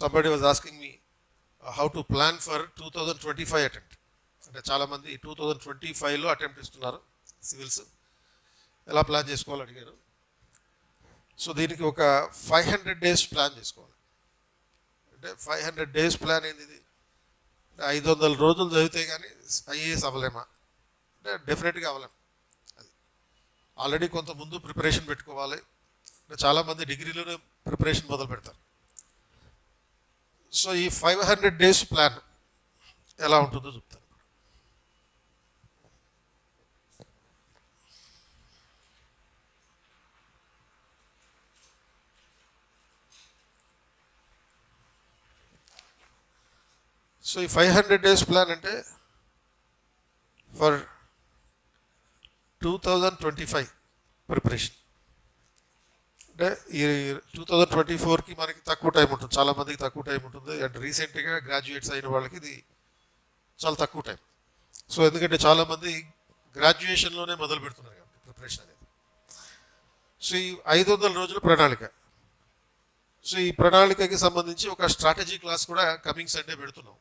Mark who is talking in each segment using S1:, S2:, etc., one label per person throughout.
S1: somebody was asking me how to plan for 2025 attempt. అంటే చాలామంది 2025లో attempt ఇస్తున్నారు civils, ఎలా ప్లాన్ చేసుకోవాలి అడిగారు. సో దీనికి ఒక 500 days ప్లాన్ చేసుకోవాలి. అంటే 500 days ప్లాన్ ఏంది? ఇది 500 రోజులు చదివితే కానీ ఐఏఎస్ అవ్వలేమా అంటే డెఫినెట్గా అవ్వలేము. అది ఆల్రెడీ కొంత ముందు ప్రిపరేషన్ పెట్టుకోవాలి. చాలామంది డిగ్రీలోనే ప్రిపరేషన్ మొదలు పెడతారు. సో ఈ 500 days ప్లాన్ ఎలా ఉంటుందో చెప్తాను. సో ఈ 500 days ప్లాన్ అంటే ఫర్ 2025 ప్రిపరేషన్. అంటే ఈ 2024కి మనకి తక్కువ టైం ఉంటుంది, చాలామందికి తక్కువ టైం ఉంటుంది. అండ్ రీసెంట్గా గ్రాడ్యుయేట్స్ అయిన వాళ్ళకి ఇది చాలా తక్కువ టైం. సో ఎందుకంటే చాలామంది గ్రాడ్యుయేషన్లోనే మొదలు పెడుతున్నారు కాబట్టి ప్రిపరేషన్ అనేది. సో ఈ 500 రోజుల ప్రణాళిక. సో ఈ ప్రణాళికకి సంబంధించి ఒక స్ట్రాటజీ క్లాస్ కూడా కమింగ్ సండే పెడుతున్నాం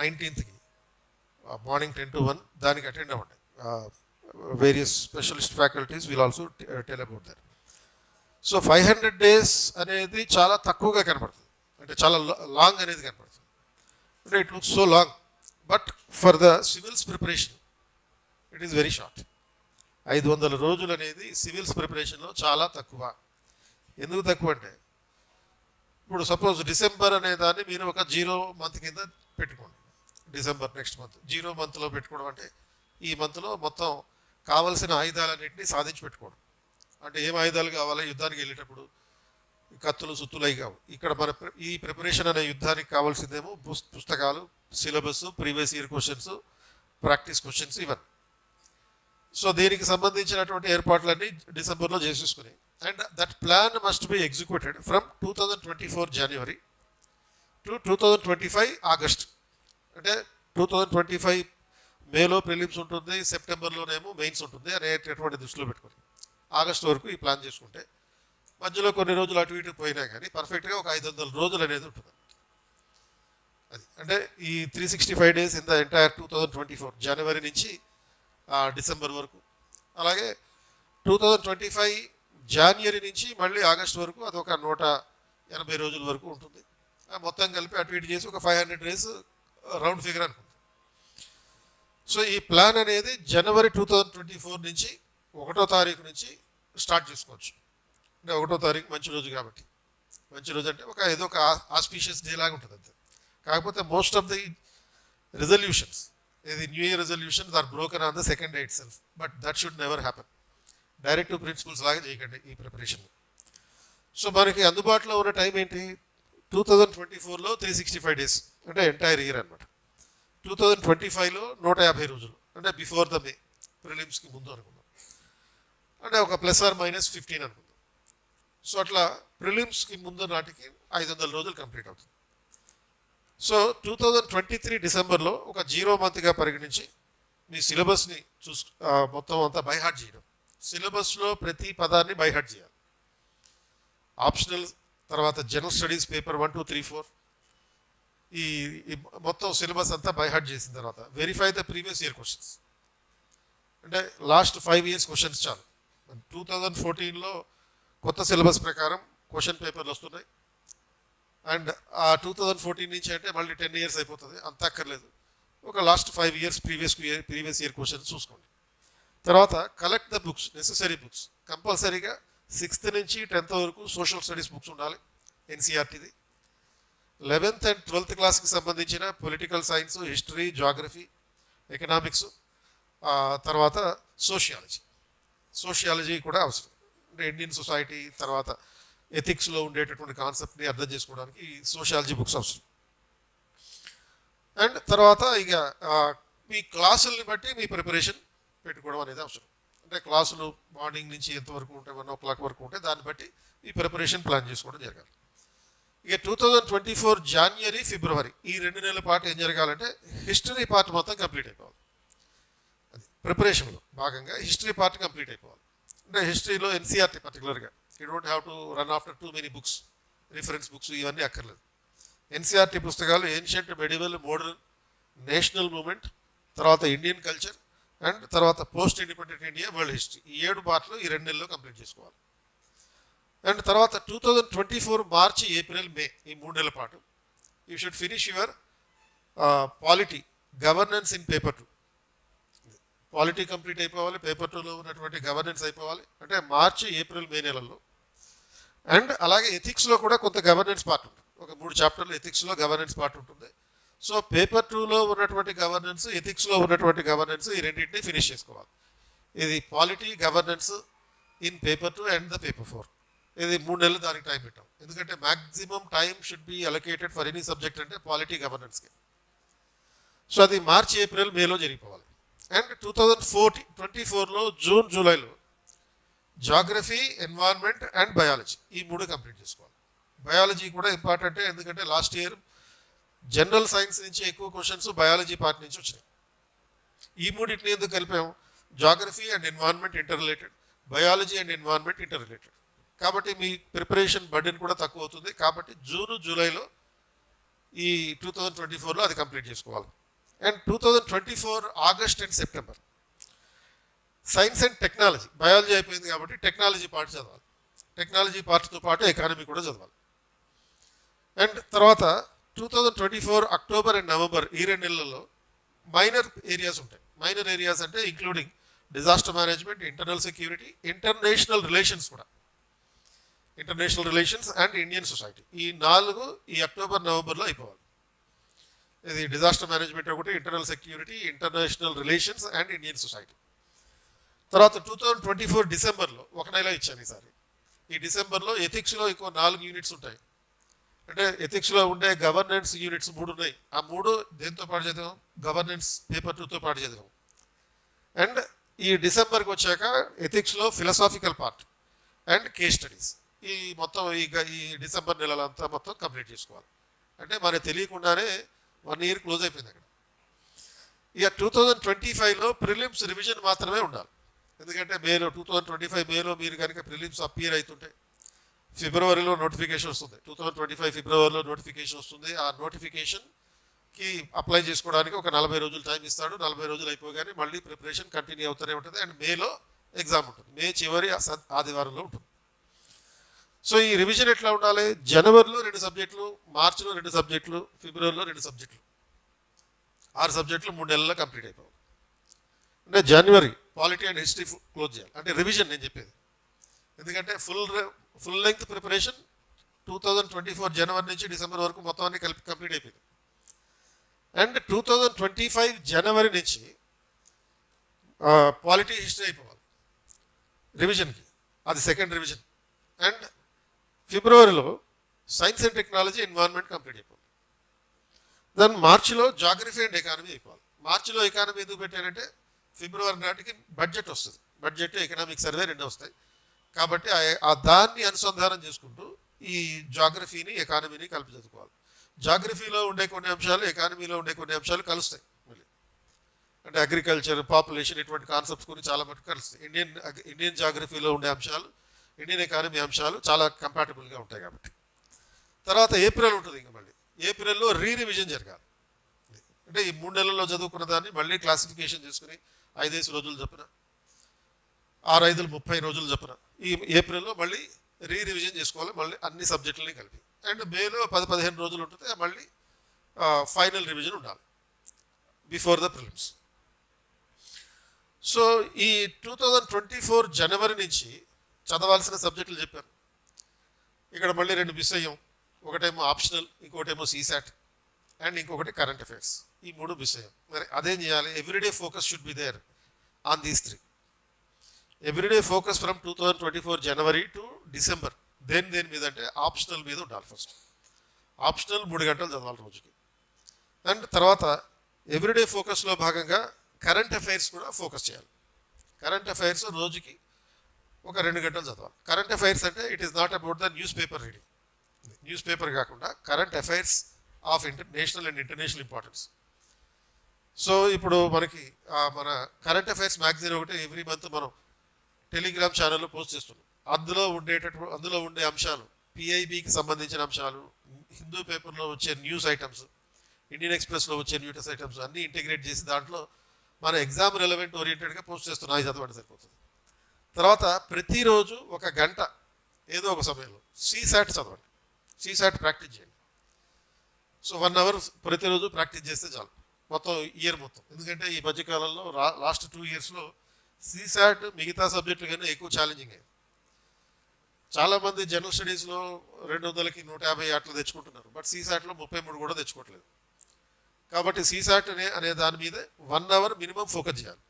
S1: 19th మార్నింగ్ 10 to 1. దానికి అటెండ్ అవ్వండి. Various specialist faculties will also tell about that. So 500 days అనేది చాలా తక్కువగా కనపడుతుంది, అంటే చాలా లాంగ్ అనేది కనపడుతుంది. అంటే it looks so long, but for the civils preparation it is very short. 500 రోజులు అనేది సివిల్స్ ప్రిపరేషన్లో చాలా తక్కువ. ఎందుకు తక్కువ అంటే, ఇప్పుడు సపోజ్ డిసెంబర్ అనే దాన్ని మీరు ఒక 0 month కింద పెట్టుకోండి. డిసెంబర్ నెక్స్ట్ మంత్ 0 monthలో పెట్టుకోవడం అంటే ఈ మంత్లో మొత్తం కావలసిన ఆయుధాలన్నింటినీ సాధించి పెట్టుకోవడం. అంటే ఏం ఆయుధాలు కావాలి యుద్ధానికి వెళ్ళేటప్పుడు? కత్తులు సుత్తులు అవి కావు. ఇక్కడ మన ఈ ప్రిపరేషన్ అనే యుద్ధానికి కావాల్సిందేమో పుస్తకాలు, syllabus, previous year questions, practice questions, ఇవన్నీ. సో దీనికి సంబంధించినటువంటి ఏర్పాట్లన్నీ డిసెంబర్లో చేసేసుకుని, and that plan must be executed from 2024 January to 2025 August. అంటే 2025 మేలో ప్రిలిమ్స్ ఉంటుంది, సెప్టెంబర్లోనేమో మెయిన్స్ ఉంటుంది అనేటటువంటి దృష్టిలో పెట్టుకొని ఆగస్టు వరకు ఈ ప్లాన్ చేసుకుంటే మధ్యలో కొన్ని రోజులు అటు ఇటు పోయినా కానీ పర్ఫెక్ట్గా ఒక 500 రోజులు అనేది ఉంటుంది. అది అంటే ఈ 365 days ఇన్ ద ఎంటైర్ 2024 జనవరి నుంచి డిసెంబర్ వరకు. అలాగే 2025 జాన్వరి నుంచి మళ్ళీ ఆగస్టు వరకు అదొక 180 రోజుల వరకు ఉంటుంది. మొత్తం కలిపి అటు ఇటు చేసి ఒక 500 days రౌండ్ ఫిగర్ అనుకుంటుంది. సో ఈ ప్లాన్ అనేది జనవరి 2024 నుంచి 1వ తారీఖు నుంచి స్టార్ట్ చేసుకోవచ్చు. అంటే 1వ తారీఖు మంచి రోజు కాబట్టి, మంచి రోజు అంటే ఏదో ఒక ఆస్పీషియస్ డే లాగా ఉంటుంది అంతే. కాకపోతే మోస్ట్ ఆఫ్ ది రిజల్యూషన్స్, ఇది new year resolutions are broken on the second day itself, but that should never happen. Directive principles లాగా చేయకండి ఈ ప్రిపరేషన్. సో మనకి అందుబాటులో ఉన్న టైం ఏంటి? 2024లో 365 days, అంటే ఎంటైర్ ఇయర్ అనమాట. 2025లో 150 రోజులు, అంటే బిఫోర్ ద మే, ప్రిలిమ్స్కి ముందు అనుకుందాం. అంటే ఒక ±15 అనుకుందాం. సో అట్లా ప్రిలిమ్స్కి ముందు నాటికి 500 రోజులు కంప్లీట్ అవుతుంది. సో 2023 డిసెంబర్లో ఒక 0 monthగా పరిగణించి మీ సిలబస్ని మొత్తం అంతా బైహార్ట్ చేయడం. సిలబస్లో ప్రతి పదాన్ని బైహార్ట్ చేయాలి. ఆప్షనల్ తర్వాత జనరల్ స్టడీస్ పేపర్ 1, 2, 3, 4 ఈ మొత్తం సిలబస్ అంతా బైహార్ట్ చేసిన తర్వాత verify the previous year questions. అంటే లాస్ట్ 5 years క్వశ్చన్స్ చాలు. 2014లో కొత్త సిలబస్ ప్రకారం క్వశ్చన్ పేపర్లు వస్తున్నాయి. అండ్ ఆ 2014 నుంచి అంటే మళ్ళీ 10 years అయిపోతుంది, అంత అక్కర్లేదు. ఒక last 5 years previous year questions చూసుకోండి. తర్వాత collect the books, necessary books. కంపల్సరీగా 6th నుంచి 10th వరకు సోషల్ స్టడీస్ బుక్స్ ఉండాలి, ఎన్సీఆర్టీది. 11th and 12th క్లాస్కి సంబంధించిన political science, history, geography, economics, తర్వాత సోషియాలజీ కూడా అవసరం. అంటే ఇండియన్ సొసైటీ, తర్వాత ఎథిక్స్లో ఉండేటటువంటి కాన్సెప్ట్ని అర్థం చేసుకోవడానికి ఈ సోషియాలజీ బుక్స్ అవసరం. అండ్ తర్వాత ఇక మీ క్లాసుల్ని బట్టి మీ ప్రిపరేషన్ పెట్టుకోవడం అనేది అవసరం. అంటే క్లాసులు మార్నింగ్ నుంచి ఎంతవరకు ఉంటే 1 o'clock వరకు ఉంటే దాన్ని బట్టి ఈ ప్రిపరేషన్ ప్లాన్ చేసుకోవడం జరగాలి. ఇక 2024 January, February ఈ 2 నెలల పాటు ఏం జరగాలంటే హిస్టరీ పార్ట్ మొత్తం కంప్లీట్ అయిపోవాలి. అది ప్రిపరేషన్లో భాగంగా హిస్టరీ పార్ట్ కంప్లీట్ అయిపోవాలి. అంటే హిస్టరీలో ఎన్సీఆర్టీ పర్టికులర్గా you don't have to run after too many books. Reference books ఇవన్నీ అక్కర్లేదు. ఎన్సీఆర్టీ పుస్తకాలు ancient, medieval, modern, national movement, తర్వాత ఇండియన్ కల్చర్ అండ్ తర్వాత post independent India, world history, ఈ 7 పార్ట్లు ఈ 2 నెలల్లో కంప్లీట్ చేసుకోవాలి. అండ్ తర్వాత 2024 మార్చి, ఏప్రిల్, మే ఈ 3 నెలల పాటు you should finish your polity governance in paper 2. Polity complete అయిపోవాలి, పేపర్ 2లో ఉన్నటువంటి గవర్నెన్స్ అయిపోవాలి, అంటే మార్చి, ఏప్రిల్, మే నెలల్లో. అండ్ అలాగే ఎథిక్స్లో కూడా కొంత గవర్నెన్స్ పార్ట్ ఉంటుంది, ఒక 3 చాప్టర్లు ఎథిక్స్లో గవర్నెన్స్ పార్ట్ ఉంటుంది. సో పేపర్ 2లో ఉన్నటువంటి గవర్నెన్స్, ఎథిక్స్లో ఉన్నటువంటి గవర్నెన్స్ ఈ రెండింటిని ఫినిష్ చేసుకోవాలి. ఇది polity governance in paper 2 and the paper 4. ఇది 3 నెలలు దానికి టైం పెట్టాం, ఎందుకంటే maximum time should be allocated for any subject అంటే పాలిటీ గవర్నెన్స్కి. సో అది మార్చి, ఏప్రిల్, మేలో జరిగిపోవాలి. అండ్ 2024లో జూన్, జూలైలో జాగ్రఫీ, ఎన్వైర్న్మెంట్ అండ్ బయాలజీ ఈ 3 కంప్లీట్ చేసుకోవాలి. బయాలజీ కూడా ఇంపార్టెంటే, ఎందుకంటే లాస్ట్ ఇయర్ జనరల్ సైన్స్ నుంచి ఎక్కువ క్వశ్చన్స్ బయాలజీ పార్ట్ నుంచి వచ్చినాయి. ఈ 3 ఎందుకు కలిపాము? Geography and environment interrelated, biology and environment interrelated. కాబట్టి మీ ప్రిపరేషన్ బర్డెన్ కూడా తక్కువ అవుతుంది. కాబట్టి జూన్, జూలైలో ఈ 2024లో అది కంప్లీట్ చేసుకోవాలి. And 2024 August and September science and technology, biology అయిపోయింది కాబట్టి టెక్నాలజీ పార్ట్ చదవాలి. టెక్నాలజీ పార్ట్తో పాటు ఎకానమీ కూడా చదవాలి. అండ్ తర్వాత 2024 అక్టోబర్ అండ్ నవంబర్ ఈ 2 నెలల్లో మైనర్ ఏరియాస్ ఉంటాయి. మైనర్ ఏరియాస్ అంటే including disaster management, internal security, international relations కూడా, international relations and Indian society, ఈ 4 ఈ అక్టోబర్, నవంబర్లో అయిపోవాలి. ఇది డిజాస్టర్ మేనేజ్మెంట్ ఒకటి, internal security, international relations and Indian society. తర్వాత 2024 డిసెంబర్లో 1 నెల ఇచ్చాను ఈసారి. ఈ డిసెంబర్లో ఎథిక్స్లో ఇంకో 4 యూనిట్స్ ఉంటాయి. అంటే ఎథిక్స్లో ఉండే గవర్నెన్స్ యూనిట్స్ 3 ఉన్నాయి. ఆ 3 దేంతో పాటు చదివాం? గవర్నెన్స్ పేపర్ 2తో పాటు చదివాం. అండ్ ఈ డిసెంబర్కి వచ్చాక ఎథిక్స్లో philosophical part and case studies, ఈ మొత్తం ఈ డిసెంబర్ నెలలంతా మొత్తం కంప్లీట్ చేసుకోవాలి. అంటే మనకు తెలియకుండానే 1 ఇయర్ క్లోజ్ అయిపోయింది అక్కడ. ఇక 2025లో ప్రిలిమ్స్ రివిజన్ మాత్రమే ఉండాలి. ఎందుకంటే మేలో 2025 మేలో మీరు కనుక ప్రిలిమ్స్ అపియర్ అవుతుంటే ఫిబ్రవరిలో నోటిఫికేషన్ వస్తుంది. 2025 ఫిబ్రవరిలో నోటిఫికేషన్ వస్తుంది. ఆ నోటిఫికేషన్కి అప్లై చేసుకోవడానికి ఒక 40 రోజులు టైం ఇస్తాడు. 40 రోజులు అయిపోగానే మళ్ళీ ప్రిపరేషన్ కంటిన్యూ అవుతూనే ఉంటుంది. అండ్ మేలో ఎగ్జామ్ ఉంటుంది, మే చివరి ఆదివారంలో ఉంటుంది. సో ఈ రివిజన్ ఎట్లా ఉండాలి? జనవరిలో 2 సబ్జెక్టులు, మార్చిలో 2 సబ్జెక్టులు, ఫిబ్రవరిలో 2 సబ్జెక్టులు, 6 సబ్జెక్టులు 3 నెలల్లో కంప్లీట్ అయిపోవాలి. అంటే జనవరి పాలిటీ అండ్ హిస్టరీ క్లోజ్ చేయాలి. అంటే రివిజన్ నేను చెప్పేది, ఎందుకంటే ఫుల్ లెంగ్త్ ప్రిపరేషన్ 2024 జనవరి నుంచి డిసెంబర్ వరకు మొత్తం అన్ని కలిపి కంప్లీట్ అయిపోయింది. అండ్ 2025 జనవరి నుంచి పాలిటీ హిస్టరీ అయిపోవాలి రివిజన్కి, అది సెకండ్ రివిజన్. అండ్ ఫిబ్రవరిలో science and technology, environment complete అయిపోవాలి. దాని మార్చిలో జాగ్రఫీ అండ్ ఎకానమీ అయిపోవాలి. మార్చిలో ఎకానమీ ఎందుకు పెట్టారంటే ఫిబ్రవరి నాటికి బడ్జెట్ వస్తుంది, బడ్జెట్, ఎకనామిక్ సర్వే 2 వస్తాయి. కాబట్టి దాన్ని అనుసంధానం చేసుకుంటూ ఈ జాగ్రఫీని, ఎకానమీని కలిపి చదువుకోవాలి. జాగ్రఫీలో ఉండే కొన్ని అంశాలు, ఎకానమీలో ఉండే కొన్ని అంశాలు కలుస్తాయి మళ్ళీ. అంటే అగ్రికల్చర్, పాపులేషన్, ఇటువంటి కాన్సెప్ట్స్ కొన్ని చాలా మటుకు కలుస్తాయి. ఇండియన్ జాగ్రఫీలో ఉండే అంశాలు, ఇండియన్ ఎకానమీ అంశాలు చాలా కంపాటబుల్గా ఉంటాయి కాబట్టి. తర్వాత ఏప్రిల్ ఉంటుంది. ఇంకా మళ్ళీ ఏప్రిల్లో రివిజన్ జరగాలి. అంటే ఈ 3 నెలల్లో చదువుకున్న దాన్ని మళ్ళీ క్లాసిఫికేషన్ చేసుకుని 5 రోజులు చొప్పున, 6 30 రోజులు చొప్పున ఈ ఏప్రిల్లో మళ్ళీ రివిజన్ చేసుకోవాలి, మళ్ళీ అన్ని సబ్జెక్టులని కలిపి. అండ్ మేలో 10-15 రోజులు ఉంటుంది, మళ్ళీ ఫైనల్ రివిజన్ ఉండాలి బిఫోర్ ద ప్రిలిమ్స్. సో ఈ 2024 జనవరి నుంచి చదవాల్సిన సబ్జెక్టులు చెప్పాను. ఇక్కడ మళ్ళీ 2 మిస్ అయ్యాం. ఒకటేమో ఆప్షనల్, ఇంకోటేమో సీసాట్ అండ్ ఇంకొకటి కరెంట్ అఫైర్స్. ఈ 3 మిస్ అయ్యాం. మరి అదేం చేయాలి? Everyday focus should be there on these 3. Everyday focus from 2024 January to December దేని మీద అంటే ఆప్షనల్ మీద ఉండాలి. ఫస్ట్ ఆప్షనల్ 3 గంటలు చదవాలి రోజుకి. అండ్ తర్వాత ఎవ్రీడే ఫోకస్లో భాగంగా కరెంట్ అఫైర్స్ కూడా ఫోకస్ చేయాలి. కరెంట్ అఫైర్స్ రోజుకి ఒక 2 గంటలు చదవాలి. కరెంట్ అఫైర్స్ అంటే it is not about the newspaper reading. Newspaper కాకుండా current affairs of national and international importance. So ఇప్పుడు మనకి మన కరెంట్ అఫైర్స్ మ్యాగజైన్ ఒకటి ఎవ్రీ మంత్ మనం టెలిగ్రామ్ ఛానల్లో పోస్ట్ చేస్తున్నాం. అందులో ఉండే అంశాలు పిఐబికి సంబంధించిన అంశాలు, హిందూ పేపర్లో వచ్చే న్యూస్ ఐటమ్స్, ఇండియన్ ఎక్స్ప్రెస్లో వచ్చే న్యూస్ ఐటమ్స్ అన్నీ ఇంటిగ్రేట్ చేసి దాంట్లో మన ఎగ్జామ్ రెలవెంట్ ఓరియంటెడ్గా పోస్ట్ చేస్తున్నాం. అది చదవండి సరిపోతుంది. తర్వాత ప్రతిరోజు ఒక గంట ఏదో ఒక సమయంలో సీసాట్ చదవండి, సీసాట్ ప్రాక్టీస్ చేయండి. సో 1 hour ప్రతిరోజు ప్రాక్టీస్ చేస్తే చాలు మొత్తం ఇయర్ మొత్తం. ఎందుకంటే ఈ మధ్యకాలంలో లాస్ట్ 2 yearsలో సీసాట్ మిగతా సబ్జెక్టులు కన్నా ఎక్కువ ఛాలెంజింగ్ అయింది. చాలామంది జనరల్ స్టడీస్లో 200కి 150 అట్లా తెచ్చుకుంటున్నారు, బట్ సీసాట్లో 33 కూడా తెచ్చుకోవట్లేదు. కాబట్టి సీసాట్ అనే దాని మీద 1 hour మినిమం ఫోకస్ చేయాలి.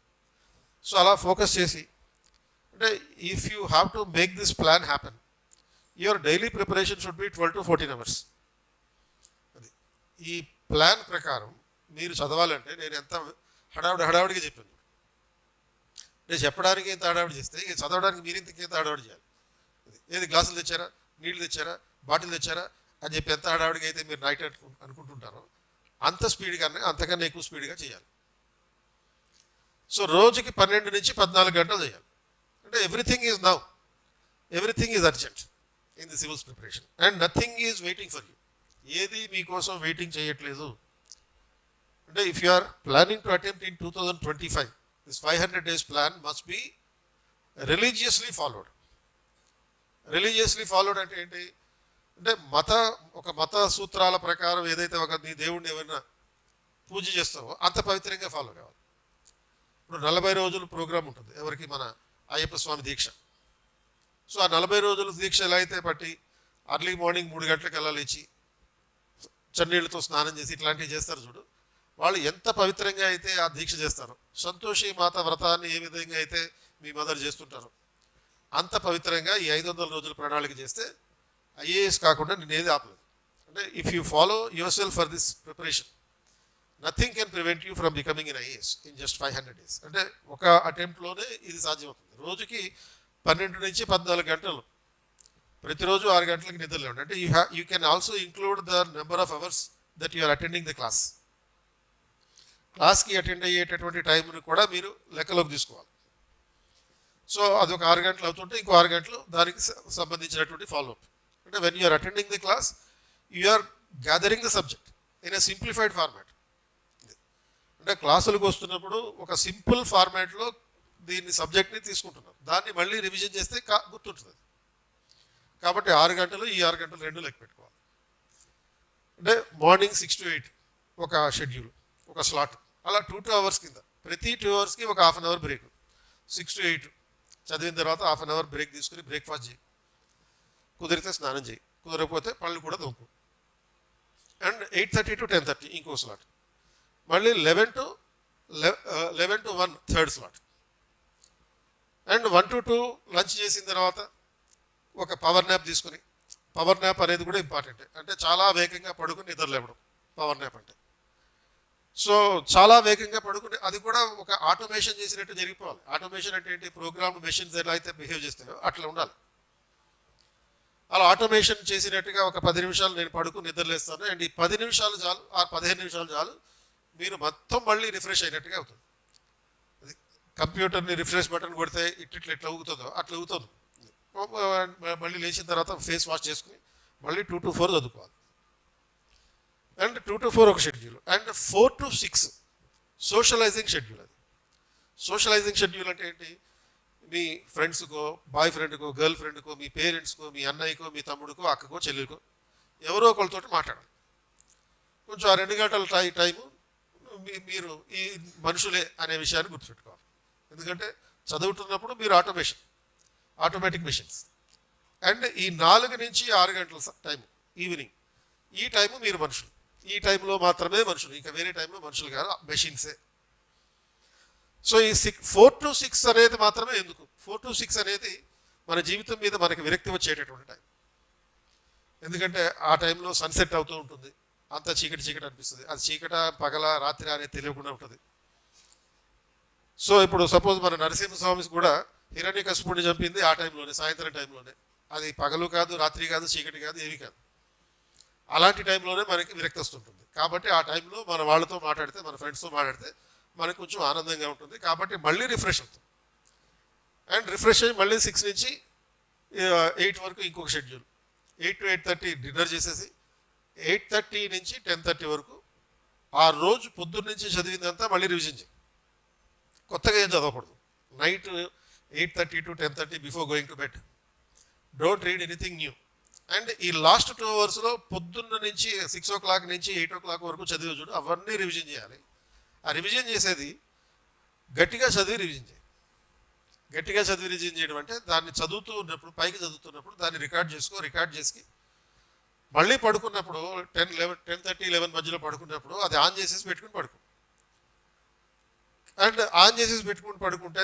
S1: సో అలా ఫోకస్ చేసి, అంటే if you have to make this plan happen, your daily preparation should be 12 to 14 hours. అది ఈ ప్లాన్ ప్రకారం మీరు చదవాలంటే నేను ఎంత హడావుడిగా చెప్పాను. నేను చెప్పడానికి ఎంత హడావుడి చేస్తే ఇక చదవడానికి మీరు ఇంత హడావుడి చేయాలి. ఏది గ్లాసులు తెచ్చారా, నీళ్ళు తెచ్చారా, బాటిల్ తెచ్చారా అని చెప్పి ఎంత హడావుడిగా అయితే మీరు నైట్ అనుకుంటుంటారో అంత స్పీడ్గా, అంతకన్నా ఎక్కువ స్పీడ్గా చేయాలి. సో రోజుకి 12 నుంచి 14 గంటలు చేయాలి. అంటే everything is urgent in the civils preparation and nothing is waiting for you. ఏది మీకోసం వెయిటింగ్ చేయట్లేదు. అంటే if you are planning to attempt in 2025, this 500 days plan must be religiously followed. Religiously followed అంటే ఏంటి? అంటే ఒక మత సూత్రాల ప్రకారం ఏదైతే ఒక నీ దేవుడిని ఏమైనా పూజ చేస్తావో అంత పవిత్రంగా ఫాలో కావాలి. ఇప్పుడు 40 రోజులు ప్రోగ్రామ్ ఉంటుంది ఎవరికి, మన అయ్యప్ప స్వామి దీక్ష. సో ఆ 40 రోజుల దీక్ష ఎలా అయితే పట్టి అర్లీ మార్నింగ్ 3 గంటలకు లేచి చన్నీళ్ళతో స్నానం చేసి ఇట్లాంటివి చేస్తారు చూడు, వాళ్ళు ఎంత పవిత్రంగా అయితే ఆ దీక్ష చేస్తారో, సంతోషి మాత వ్రతాన్ని ఏ విధంగా అయితే మీ మదర్ చేస్తుంటారో అంత పవిత్రంగా ఈ 500 రోజుల ప్రణాళిక చేస్తే ఐఏఎస్ కాకుండా నేనేది ఆపలేదు. అంటే if you follow your self for this preparation, nothing can prevent you from becoming in IAS in just 500 days. అంటే ఒక అటెంప్ట్లోనే ఇది సాధ్యమవుతుంది. రోజుకి 12 నుంచి 14 గంటలు, ప్రతిరోజు 6 గంటలకి నిద్ర లేవండి. అంటే you can also include the number of hours that you are attending the క్లాస్కి అటెండ్ అయ్యేటటువంటి టైంని కూడా మీరు లెక్కలోకి తీసుకోవాలి. సో అదొక 6 గంటలు అవుతుంటే ఇంకో 6 గంటలు దానికి సంబంధించినటువంటి ఫాలోఅప్. అంటే when you're attending the class you're gathering the subject in a simplified format. అంటే క్లాసులకు వస్తున్నప్పుడు ఒక సింపుల్ ఫార్మాట్లో దీన్ని సబ్జెక్ట్ని తీసుకుంటున్నారు, దాన్ని మళ్ళీ రివిజన్ చేస్తే గుర్తుంటుంది. కాబట్టి 6 గంటలు, ఈ 6 గంటలు 2 లెక్క పెట్టుకోవాలి. అంటే మార్నింగ్ 6 to 8 ఒక షెడ్యూల్, ఒక స్లాట్, అలా 2 hours కింద ప్రతి 2 hours ఒక ½ hour బ్రేక్. 6 to 8 చదివిన తర్వాత ½ hour బ్రేక్ తీసుకుని బ్రేక్ఫాస్ట్ చేయి, కుదిరితే స్నానం చేయి, కుదరకపోతే పళ్ళు కూడా తోముకో. అండ్ 8:30 to 10:30 ఇంకో స్లాట్, మళ్ళీ 11 to 1 third slot, and 1 to 2 lunch చేసిన తర్వాత ఒక పవర్ న్యాప్ తీసుకుని, పవర్ న్యాప్ అనేది కూడా ఇంపార్టెంట్. అంటే చాలా వేగంగా పడుకుని నిద్ర లేవడం పవర్ న్యాప్ అంటే. సో చాలా వేగంగా పడుకుని అది కూడా ఒక ఆటోమేషన్ చేసినట్టు జరిగిపోవాలి. ఆటోమేషన్ అంటే ఏంటి? ప్రోగ్రామ్డ్ మెషిన్స్ ఎలా అయితే బిహేవ్ చేస్తాయో అట్లా ఉండాలి. అలా ఆటోమేషన్ చేసినట్టుగా ఒక 10 నిమిషాలు నేను పడుకుని నిద్రలేస్తాను, అండ్ ఈ 10 నిమిషాలు చాలు, ఆ 15 నిమిషాలు చాలు, మీరు మొత్తం మళ్ళీ రిఫ్రెష్ అయినట్టుగా అవుతుంది. అది కంప్యూటర్ని రిఫ్రెష్ బటన్ కొడితే ఎట్లా ఊగుతుందో అట్లా ఊగుతుంది. మళ్ళీ లేచిన తర్వాత ఫేస్ వాష్ చేసుకుని మళ్ళీ 2 to 4 చదువుకోవాలి. అండ్ 2 to 4 ఒక schedule, and 4 to 6 socialising schedule. అది సోషలైజింగ్ షెడ్యూల్ అంటే ఏంటి? మీ ఫ్రెండ్స్కో, బాయ్ ఫ్రెండ్కో, గర్ల్ ఫ్రెండ్కో, మీ పేరెంట్స్కో, మీ అన్నయ్యకో, మీ తమ్ముడికో, అక్కకో, చెల్లికో ఎవరో ఒకరితోటి మాట్లాడాలి. కొంచెం ఆ 2 గంటల టైము మీరు ఈ మనుషులే అనే విషయాన్ని గుర్తుపెట్టుకోవాలి. ఎందుకంటే చదువుతున్నప్పుడు మీరు ఆటోమేటిక్ మెషిన్స్. అండ్ ఈ 4 నుంచి 6 గంటల టైం ఈవినింగ్, ఈ టైము మీరు మనుషులు. ఈ టైంలో మాత్రమే మనుషులు, ఇంకా వేరే టైంలో మనుషులు కాదు, మెషిన్సే. సో ఈ 4 to 6 అనేది మాత్రమే ఎందుకు? 4 to 6 అనేది మన జీవితం మీద మనకి విరక్తి వచ్చేటటువంటి టైం. ఎందుకంటే ఆ టైంలో సన్సెట్ అవుతూ ఉంటుంది, అంతా చీకటి అనిపిస్తుంది. అది చీకట, పగల, రాత్రి అనేది తెలియకుండా ఉంటుంది. సో ఇప్పుడు సపోజ్ మన నరసింహస్వామి కూడా హిరణ్యకశిపుడిని చంపింది ఆ టైంలోనే, సాయంత్రం టైంలోనే. అది పగలు కాదు, రాత్రి కాదు, చీకటి కాదు, ఏవి కాదు. అలాంటి టైంలోనే మనకి విరక్తి వస్తుంటుంది. కాబట్టి ఆ టైంలో మన వాళ్ళతో మాట్లాడితే, మన ఫ్రెండ్స్తో మాట్లాడితే మనకు కొంచెం ఆనందంగా ఉంటుంది. కాబట్టి మళ్ళీ రిఫ్రెష్ అవుతుంది. అండ్ రిఫ్రెష్ అయ్యి మళ్ళీ 6 నుంచి 8 వరకు ఇంకొక షెడ్యూల్, 8 to 8:30 డిన్నర్ చేసేసి 8:30 నుంచి 10:30 వరకు ఆ రోజు పొద్దున్న నుంచి చదివిందంతా మళ్ళీ రివిజన్ చేయి. కొత్తగా ఏం చదవకూడదు. Night 8:30 to 10:30 before going to bed don't read anything new. And ఈ లాస్ట్ 2 అవర్స్లో పొద్దున్న నుంచి 6 o'clock నుంచి 8 o'clock వరకు చదివి చూడు, అవన్నీ రివిజన్ చేయాలి. ఆ రివిజన్ చేసేది గట్టిగా చదివి రివిజన్ చేయాలి. గట్టిగా చదివి రివిజన్ చేయడం అంటే దాన్ని చదువుతూ ఉన్నప్పుడు, పైకి చదువుతున్నప్పుడు దాన్ని రికార్డ్ చేసి మళ్ళీ పడుకున్నప్పుడు 10:30, 11 మధ్యలో పడుకున్నప్పుడు అది ఆన్ చేసేసి పెట్టుకుని పడుకో. అండ్ ఆన్ చేసేసి పెట్టుకుని పడుకుంటే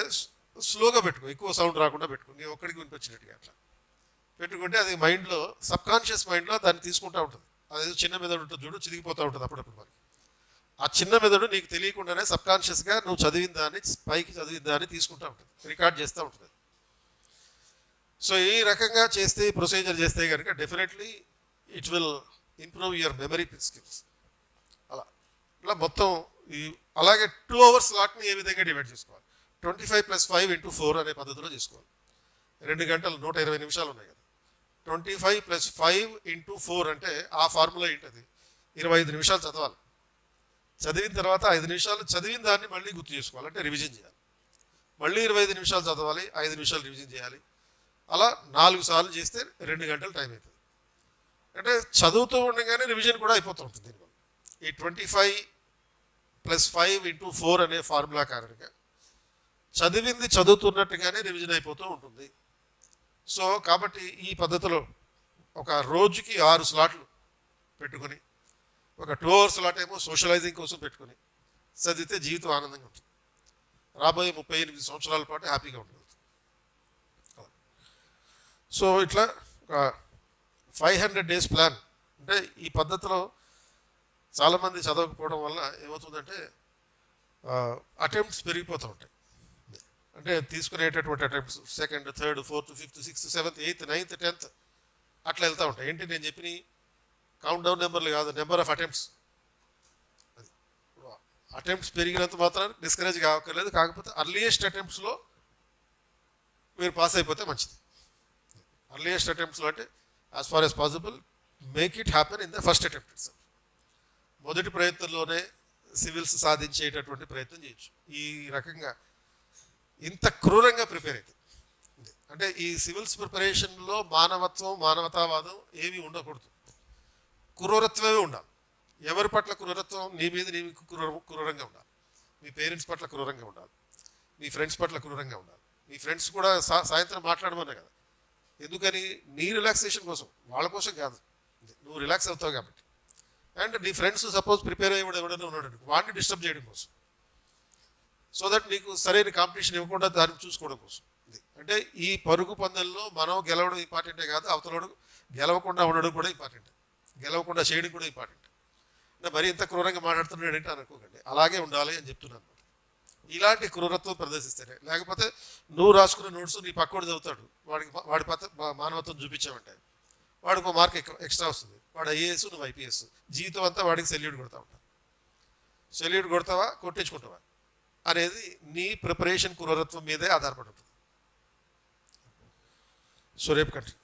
S1: స్లోగా పెట్టుకో, ఎక్కువ సౌండ్ రాకుండా పెట్టుకో, నీ ఒక్కడికి వినిపించినట్టుగా అట్లా పెట్టుకుంటే అది మైండ్లో, సబ్కాన్షియస్ మైండ్లో దాన్ని తీసుకుంటూ ఉంటుంది. అదేదో చిన్న మెదడు ఉంటుంది చూడు, చిరిగిపోతూ ఉంటుంది అప్పుడప్పుడు మనకి. ఆ చిన్న మెదడు నీకు తెలియకుండానే సబ్కాన్షియస్గా నువ్వు చదివిన దాన్ని, పైకి చదివిన దాన్ని తీసుకుంటూ ఉంటుంది, రికార్డ్ చేస్తూ ఉంటుంది. సో ఈ రకంగా చేస్తే, ప్రొసీజర్ చేస్తే కనుక definitely it will improve your memory skills. అలా ఇలా మొత్తం అలాగే 2 hours స్లాట్ని ఏ విధంగా డివైడ్ చేసుకోవాలి? 25 + 5 × 4 అనే పద్ధతిలో చేసుకోవాలి. 2 గంటలు 120 నిమిషాలు ఉన్నాయి కదా. 25 + 5 × 4 అంటే ఆ ఫార్ములా ఏంటది? 25 నిమిషాలు చదవాలి. చదివిన తర్వాత 5 నిమిషాలు చదివిన దాన్ని మళ్ళీ గుర్తు చేసుకోవాలి, అంటే రివిజన్ చేయాలి. మళ్ళీ 25 నిమిషాలు చదవాలి, 5 నిమిషాలు రివిజన్ చేయాలి. అలా 4 సార్లు చేస్తే 2 గంటలు టైం అవుతుంది. అంటే చదువుతూ ఉండగానే రివిజన్ కూడా అయిపోతూ ఉంటుంది. దీనివల్ల ఈ 25 + 5 × 4 అనే ఫార్ములా కారణంగా చదివింది చదువుతున్నట్టుగానే రివిజన్ అయిపోతూ ఉంటుంది. సో కాబట్టి ఈ పద్ధతిలో ఒక రోజుకి 6 స్లాట్లు పెట్టుకుని, ఒక 2 hours స్లాట్ ఏమో సోషలైజింగ్ కోసం పెట్టుకుని చదివితే జీవితం ఆనందంగా ఉంటుంది. రాబోయే 38 సంవత్సరాల పాటు హ్యాపీగా ఉంటుంది. సో ఇట్లా ఒక 500 days ప్లాన్. అంటే ఈ పద్ధతిలో చాలామంది చదవకపోవడం వల్ల ఏమవుతుందంటే అటెంప్ట్స్ పెరిగిపోతూ ఉంటాయి. అంటే తీసుకునేటటువంటి attempts 2nd, 3rd, 4th, 5th, 6th, 7th, 8th, 9th, 10th అట్లా వెళ్తూ ఉంటాయి. ఏంటి నేను చెప్పిన కౌంట్ డౌన్ నెంబర్లు కాదు, నెంబర్ ఆఫ్ అటెంప్ట్స్. అది అటెంప్ట్స్ పెరిగినంత మాత్రాన్ని డిస్కరేజ్ కావక్కర్లేదు. కాకపోతే అర్లియెస్ట్ అటెంప్ట్స్లో మీరు పాస్ అయిపోతే మంచిది. అర్లియెస్ట్ అటెంప్ట్స్లో అంటే as far as possible make it happen in the first attempt itself. మొదటి ప్రయత్నంలోనే సివిల్స్ సాధించేటటువంటి ప్రయత్నం చేయొచ్చు. ఈ రకంగా ఇంత క్రూరంగా ప్రిపేర్ అవుతుంది. అంటే ఈ సివిల్స్ ప్రిపరేషన్లో మానవత్వం, మానవతావాదం ఏమీ ఉండకూడదు, క్రూరత్వమే ఉండాలి. ఎవరి పట్ల క్రూరత్వం? నీ మీద నీకు క్రూరంగా ఉండాలి, మీ పేరెంట్స్ పట్ల క్రూరంగా ఉండాలి, మీ ఫ్రెండ్స్ పట్ల క్రూరంగా ఉండాలి. మీ ఫ్రెండ్స్ కూడా సాయంత్రం మాట్లాడమన్నా కదా, ఎందుకని? నీ రిలాక్సేషన్ కోసం, వాళ్ళ కోసం కాదు, నువ్వు రిలాక్స్ అవుతావు కాబట్టి. అండ్ నీ ఫ్రెండ్స్ సపోజ్ ప్రిపేర్ అయ్యి ఎవడైనా ఉన్నాడు, వాడిని డిస్టర్బ్ చేయడం కోసం, సో దట్ నీకు సరైన కాంపిటీషన్ ఇవ్వకుండా దాన్ని చూసుకోవడం కోసం. అంటే ఈ పరుగు పందెంలో మనం గెలవడం ఇంపార్టెంటే కాదు, అవతలడు గెలవకుండా ఉండడం కూడా ఇంపార్టెంట్, గెలవకుండా చేయడం కూడా ఇంపార్టెంట్. అంటే మరి ఇంత క్రూరంగా మాట్లాడుతున్నాడు ఏంటి అనుకోకండి, అలాగే ఉండాలి అని చెప్తున్నాను. ఇలాంటి క్రూరత్వం ప్రదర్శిస్తేనే, లేకపోతే నువ్వు రాసుకున్న నోట్స్ నీ పక్కోడు చదువుతాడు, వాడి మానవత్వం చూపించామంటే వాడికి ఒక మార్క్ ఎక్స్ట్రా వస్తుంది, వాడు ఐఏఎస్, నువ్వు IPS, జీవితం అంతా వాడికి సెల్యూట్ కొడతా ఉంటావు. సెల్యూట్ కొడతావా, కొట్టించుకుంటావా అనేది నీ ప్రిపరేషన్ క్రూరత్వం మీదే ఆధారపడి ఉంటుంది. సో రేపు కంటిన్యూ.